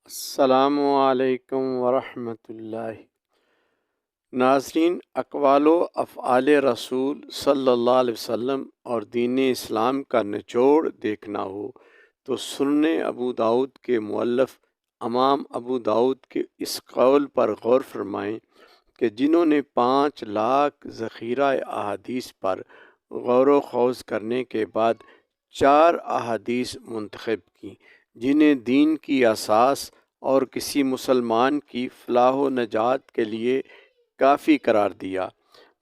السلام علیکم ورحمۃ اللہ۔ ناظرین، اقوال و افعال رسول صلی اللہ علیہ وسلم اور دین اسلام کا نچوڑ دیکھنا ہو تو سنن ابو داؤد کے مؤلف امام ابو داؤد کے اس قول پر غور فرمائیں کہ جنہوں نے 5 لاکھ ذخیرہ احادیث پر غور و خوض کرنے کے بعد 4 احادیث منتخب کی جنہیں دین کی اساس اور کسی مسلمان کی فلاح و نجات کے لیے کافی قرار دیا۔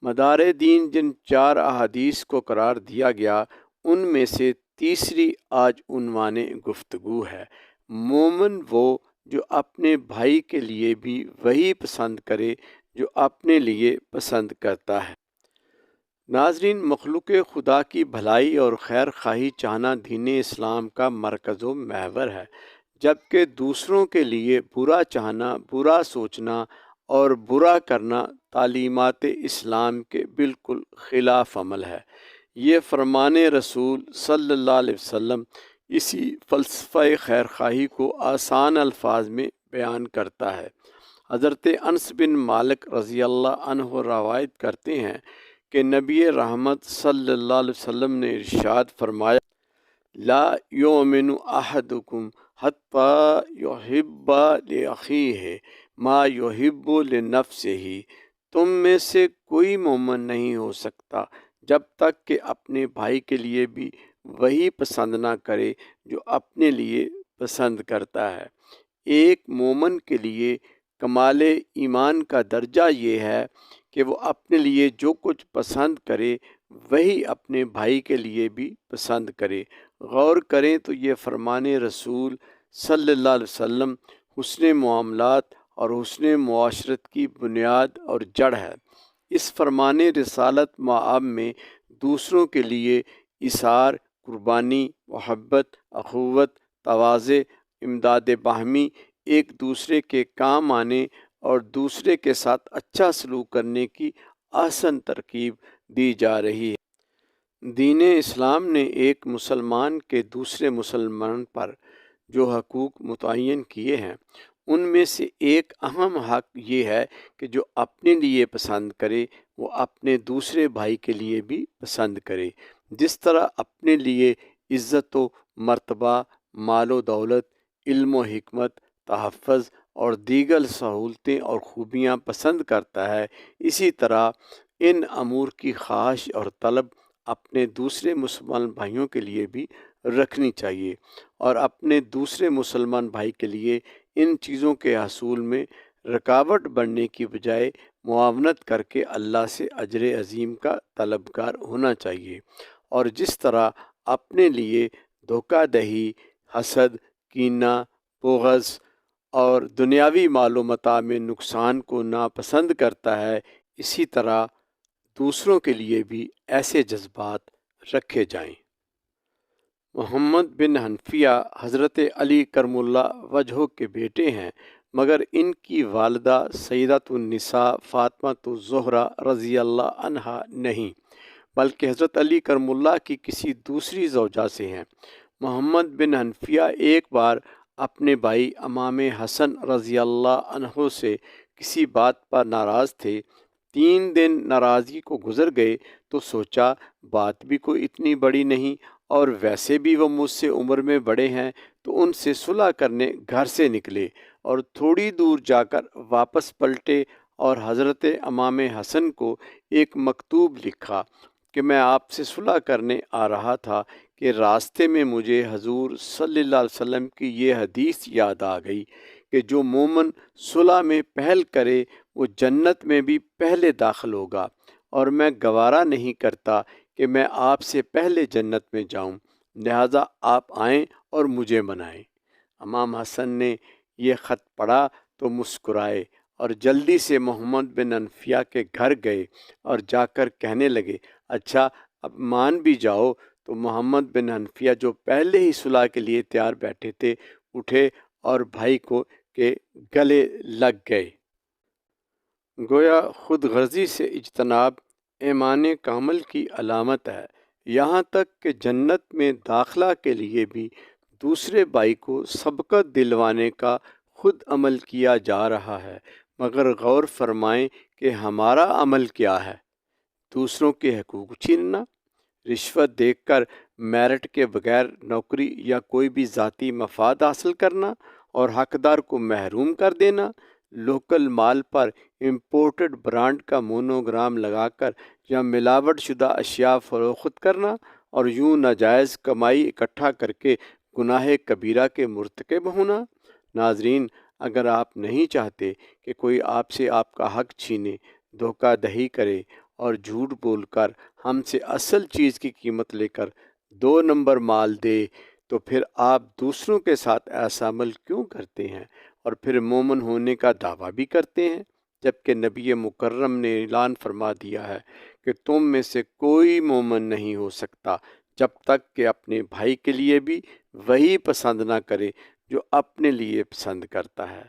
مدار دین جن 4 احادیث کو قرار دیا گیا ان میں سے تیسری آج عنوان گفتگو ہے۔ مومن وہ جو اپنے بھائی کے لیے بھی وہی پسند کرے جو اپنے لیے پسند کرتا ہے۔ ناظرین، مخلوق خدا کی بھلائی اور خیر خواہی چاہنا دین اسلام کا مرکز و محور ہے، جبکہ دوسروں کے لیے برا چاہنا، برا سوچنا اور برا کرنا تعلیمات اسلام کے بالکل خلاف عمل ہے۔ یہ فرمان رسول صلی اللہ علیہ وسلم اسی فلسفہ خیر خواہی کو آسان الفاظ میں بیان کرتا ہے۔ حضرت انس بن مالک رضی اللہ عنہ روایت کرتے ہیں کہ نبی رحمت صلی اللہ علیہ وسلم نے ارشاد فرمایا، لا یؤمن احدکم حتی یحب لاخیہ ما یحب لنفسہ، تم میں سے کوئی مومن نہیں ہو سکتا جب تک کہ اپنے بھائی کے لیے بھی وہی پسند نہ کرے جو اپنے لیے پسند کرتا ہے۔ ایک مومن کے لیے کمال ایمان کا درجہ یہ ہے کہ وہ اپنے لیے جو کچھ پسند کرے وہی اپنے بھائی کے لیے بھی پسند کرے۔ غور کریں تو یہ فرمان رسول صلی اللہ علیہ وسلم حسن معاملات اور حسن معاشرت کی بنیاد اور جڑ ہے۔ اس فرمان رسالت مآب میں دوسروں کے لیے ایثار، قربانی، محبت، اخوت، تواضع، امداد باہمی، ایک دوسرے کے کام آنے اور دوسرے کے ساتھ اچھا سلوک کرنے کی آسن ترکیب دی جا رہی ہے۔ دین اسلام نے ایک مسلمان کے دوسرے مسلمان پر جو حقوق متعین کیے ہیں ان میں سے ایک اہم حق یہ ہے کہ جو اپنے لیے پسند کرے وہ اپنے دوسرے بھائی کے لیے بھی پسند کرے۔ جس طرح اپنے لیے عزت و مرتبہ، مال و دولت، علم و حکمت، تحفظ اور دیگر سہولتیں اور خوبیاں پسند کرتا ہے، اسی طرح ان امور کی خواہش اور طلب اپنے دوسرے مسلمان بھائیوں کے لیے بھی رکھنی چاہیے، اور اپنے دوسرے مسلمان بھائی کے لیے ان چیزوں کے حصول میں رکاوٹ بننے کی بجائے معاونت کر کے اللہ سے اجر عظیم کا طلبگار ہونا چاہیے۔ اور جس طرح اپنے لیے دھوکہ دہی، حسد، کینہ، بغض اور دنیاوی مال و متاع میں نقصان کو ناپسند کرتا ہے، اسی طرح دوسروں کے لیے بھی ایسے جذبات رکھے جائیں۔ محمد بن حنفیہ حضرت علی کرم اللہ وجہہ کے بیٹے ہیں، مگر ان کی والدہ سیدۃ النساء فاطمہ الزہرا رضی اللہ عنہا نہیں، بلکہ حضرت علی کرم اللہ کی کسی دوسری زوجہ سے ہیں۔ محمد بن حنفیہ ایک بار اپنے بھائی امام حسن رضی اللہ عنہ سے کسی بات پر ناراض تھے۔ 3 دن ناراضگی کو گزر گئے تو سوچا بات بھی کوئی اتنی بڑی نہیں، اور ویسے بھی وہ مجھ سے عمر میں بڑے ہیں، تو ان سے صلح کرنے گھر سے نکلے اور تھوڑی دور جا کر واپس پلٹے اور حضرت امام حسن کو ایک مکتوب لکھا کہ میں آپ سے صلح کرنے آ رہا تھا کہ راستے میں مجھے حضور صلی اللہ علیہ وسلم کی یہ حدیث یاد آ گئی کہ جو مومن صلح میں پہل کرے وہ جنت میں بھی پہلے داخل ہوگا، اور میں گوارا نہیں کرتا کہ میں آپ سے پہلے جنت میں جاؤں، لہذا آپ آئیں اور مجھے منائیں۔ امام حسن نے یہ خط پڑھا تو مسکرائے اور جلدی سے محمد بن حنفیہ کے گھر گئے اور جا کر کہنے لگے، اچھا اب مان بھی جاؤ۔ تو محمد بن حنفیہ جو پہلے ہی صلح کے لیے تیار بیٹھے تھے اٹھے اور بھائی کو کے گلے لگ گئے۔ گویا خود غرضی سے اجتناب ایمان کامل کی علامت ہے، یہاں تک کہ جنت میں داخلہ کے لیے بھی دوسرے بھائی کو سبقت دلوانے کا خود عمل کیا جا رہا ہے، مگر غور فرمائیں کہ ہمارا عمل کیا ہے۔ دوسروں کے حقوق چھیننا، رشوت دیکھ کر میرٹ کے بغیر نوکری یا کوئی بھی ذاتی مفاد حاصل کرنا اور حقدار کو محروم کر دینا، لوکل مال پر امپورٹڈ برانڈ کا مونوگرام لگا کر یا ملاوٹ شدہ اشیاء فروخت کرنا اور یوں ناجائز کمائی اکٹھا کر کے گناہ کبیرہ کے مرتکب ہونا۔ ناظرین، اگر آپ نہیں چاہتے کہ کوئی آپ سے آپ کا حق چھینے، دھوکہ دہی کرے اور جھوٹ بول کر ہم سے اصل چیز کی قیمت لے کر 2 نمبر مال دے، تو پھر آپ دوسروں کے ساتھ ایسا عمل کیوں کرتے ہیں اور پھر مومن ہونے کا دعویٰ بھی کرتے ہیں، جبکہ نبی مکرم نے اعلان فرما دیا ہے کہ تم میں سے کوئی مومن نہیں ہو سکتا جب تک کہ اپنے بھائی کے لیے بھی وہی پسند نہ کرے جو اپنے لیے پسند کرتا ہے۔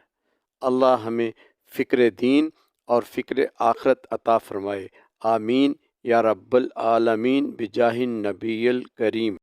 اللہ ہمیں فکر دین اور فکر آخرت عطا فرمائے، آمین یا رب العالمین، بجاہ النبی الکریم۔